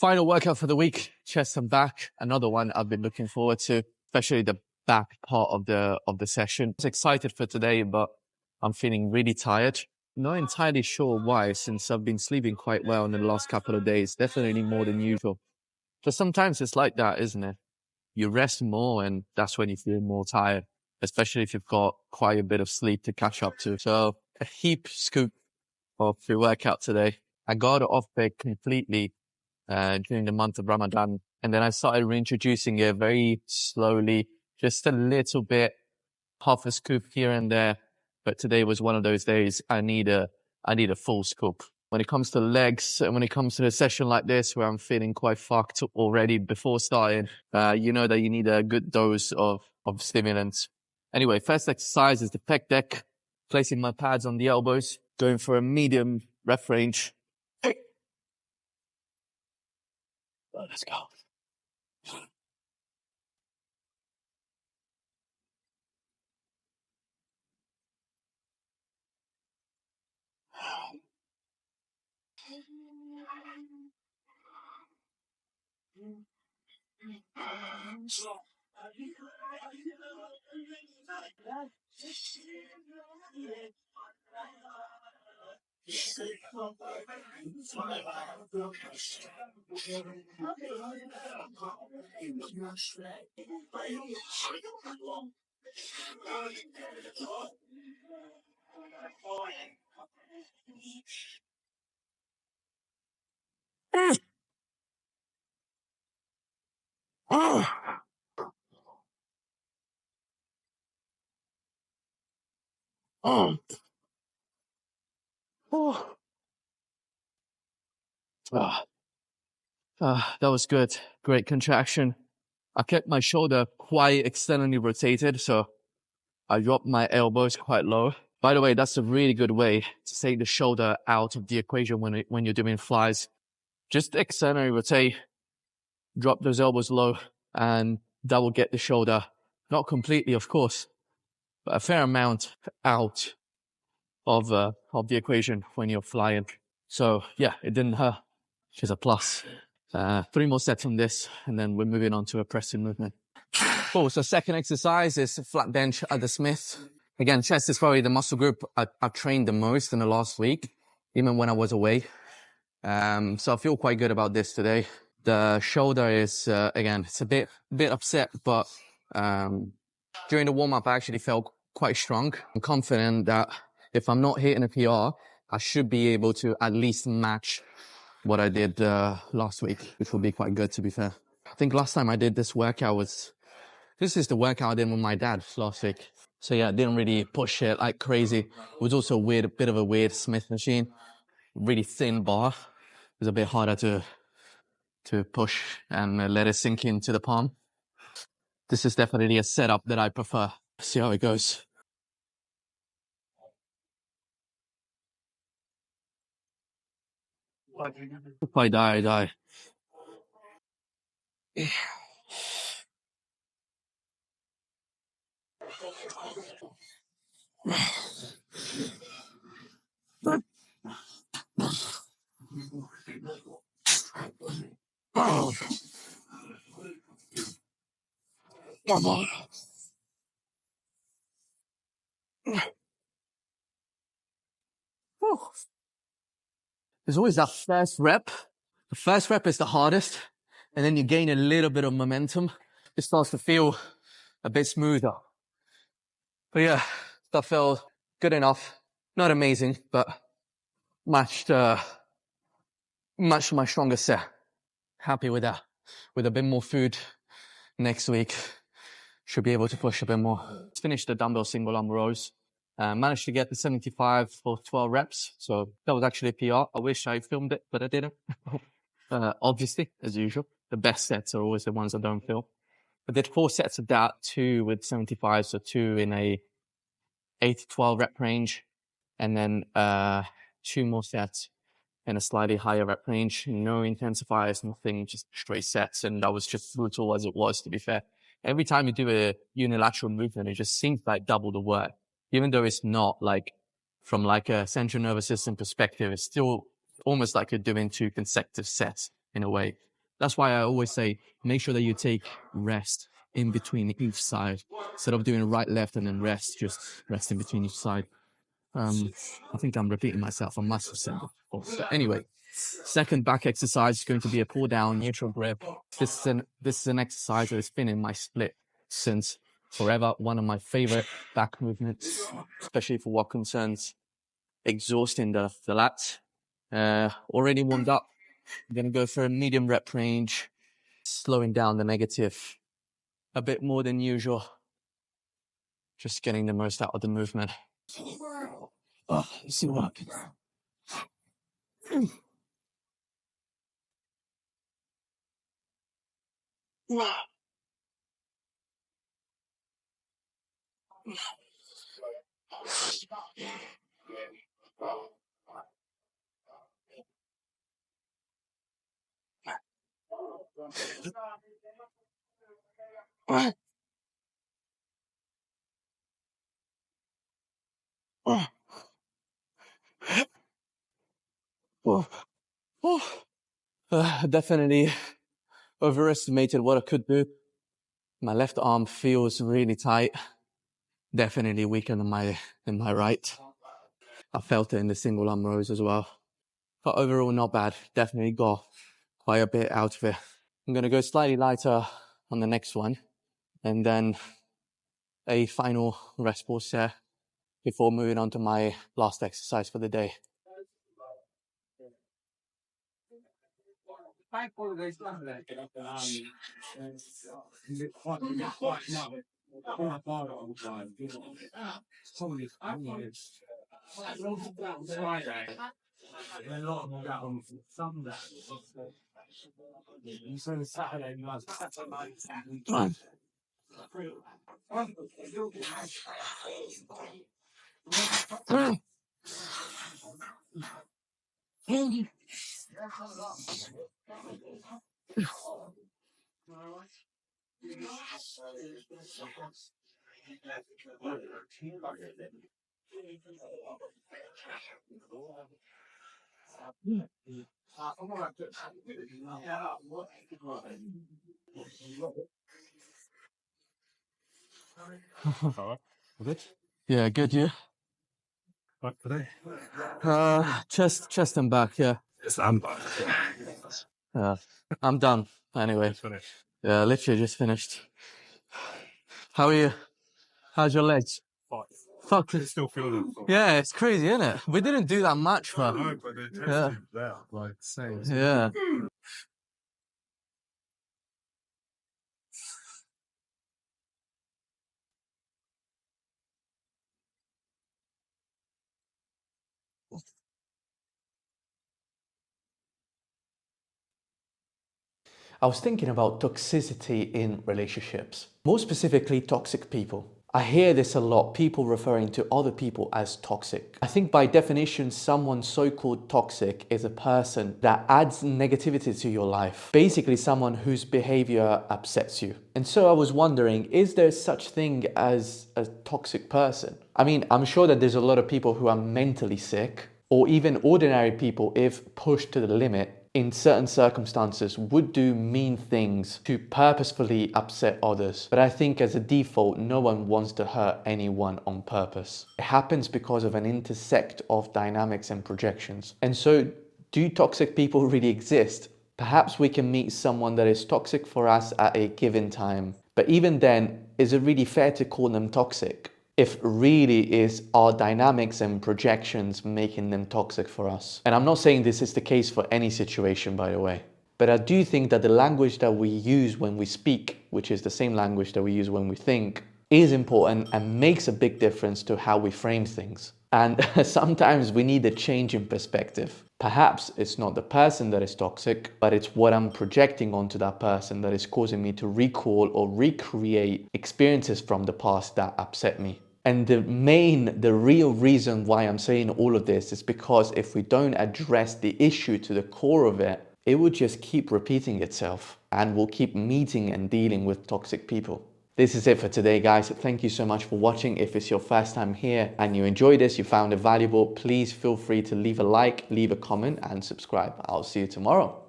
Final workout for the week, chest and back. Another one I've been looking forward to, especially the back part of the session. I was excited for today, but I'm feeling really tired. Not entirely sure why, since I've been sleeping quite well in the last couple of days, definitely more than usual. But sometimes it's like that, isn't it? You rest more and that's when you feel more tired, especially if you've got quite a bit of sleep to catch up to. So a heap scoop of pre-workout today. I got it off bed completely during the month of Ramadan. And then I started reintroducing it very slowly, just a little bit, half a scoop here and there. But today was one of those days I need a full scoop. When it comes to legs and when it comes to a session like this where I'm feeling quite fucked already before starting, you know that you need a good dose of stimulants. Anyway, first exercise is the pec deck, placing my pads on the elbows, going for a medium rep range. Well, let's go. That was good. Great contraction. I kept my shoulder quite externally rotated, so I dropped my elbows quite low. By the way, that's a really good way to take the shoulder out of the equation when you're doing flies. Just externally rotate, drop those elbows low, and that will get the shoulder, not completely, of course, but a fair amount out of the equation when you're flying. So yeah, it didn't hurt, which is a plus. 3 more sets on this, and then we're moving on to a pressing movement. Cool. So second exercise is flat bench at the Smith. Again, chest is probably the muscle group I've trained the most in the last week, even when I was away. So I feel quite good about this today. The shoulder is, again, it's a bit upset, but during the warm-up, I actually felt quite strong. I'm confident that if I'm not hitting a PR, I should be able to at least match what I did last week, which will be quite good, to be fair. I think last time I did this workout this is the workout I did with my dad last week. So yeah, I didn't really push it like crazy. It was also a bit of a weird Smith machine. Really thin bar. It was a bit harder to push and let it sink into the palm. This is definitely a setup that I prefer. See how it goes. If I die, I die. Come on. There's always that first rep. The first rep is the hardest, and then you gain a little bit of momentum. It starts to feel a bit smoother. But yeah, that felt good enough. Not amazing, but matched my strongest set. Happy with that. With a bit more food next week, should be able to push a bit more. Finished the dumbbell single arm rows. Managed to get the 75 for 12 reps. So that was actually a PR. I wish I filmed it, but I didn't. Obviously, as usual, the best sets are always the ones I don't film. I did 4 sets of that, 2 with 75, so 2 in a 8 to 12 rep range, and then 2 more sets in a slightly higher rep range. No intensifiers, nothing, just straight sets. And that was just brutal as it was, to be fair. Every time you do a unilateral movement, it just seems like double the work. Even though it's not, like, from like a central nervous system perspective, it's still almost like you're doing 2 consecutive sets in a way. That's why I always say, make sure that you take rest in between each side. Instead of doing right, left, and then rest, just rest in between each side. I think I'm repeating myself. I must have said that before. But anyway, second back exercise is going to be a pull down neutral grip. This is an exercise that has been in my split since forever. One of my favorite back movements, especially for what concerns exhausting the lats. Already warmed up. I'm going to go for a medium rep range, slowing down the negative a bit more than usual. Just getting the most out of the movement. Oh, let's see what happens. Definitely overestimated what I could do. My left arm feels really tight. Definitely weaker than my right. I felt it in the single arm rows as well. But overall, not bad. Definitely got quite a bit out of it. I'm going to go slightly lighter on the next one. And then a final rest pause set before moving on to my last exercise for the day. Yeah, good. You? What today? Chest and back. Yeah. Yes, I'm back. Yeah. I'm done. Anyway. It's finished. Yeah, literally just finished. How are you? How's your legs? Fuck. It's still feeling it. Yeah, it's crazy, isn't it? We didn't do that much, but No, but the intensity yeah. is there, like same. Yeah. I was thinking about toxicity in relationships, more specifically toxic people. I hear this a lot, people referring to other people as toxic. I think by definition, someone so-called toxic is a person that adds negativity to your life. Basically, someone whose behavior upsets you. And so I was wondering, is there such thing as a toxic person? I mean, I'm sure that there's a lot of people who are mentally sick, or even ordinary people, if pushed to the limit, in certain circumstances would do mean things to purposefully upset others. But I think as a default, no one wants to hurt anyone on purpose. It happens because of an intersect of dynamics and projections. And so, do toxic people really exist? Perhaps we can meet someone that is toxic for us at a given time. But even then, is it really fair to call them toxic? If really is our dynamics and projections making them toxic for us. And I'm not saying this is the case for any situation, by the way. But I do think that the language that we use when we speak, which is the same language that we use when we think, is important and makes a big difference to how we frame things. And sometimes we need a change in perspective. Perhaps it's not the person that is toxic, but it's what I'm projecting onto that person that is causing me to recall or recreate experiences from the past that upset me. And the real reason why I'm saying all of this is because if we don't address the issue to the core of it, it will just keep repeating itself and we'll keep meeting and dealing with toxic people. This is it for today, guys. Thank you so much for watching. If it's your first time here and you enjoyed this, you found it valuable, please feel free to leave a like, leave a comment and subscribe. I'll see you tomorrow.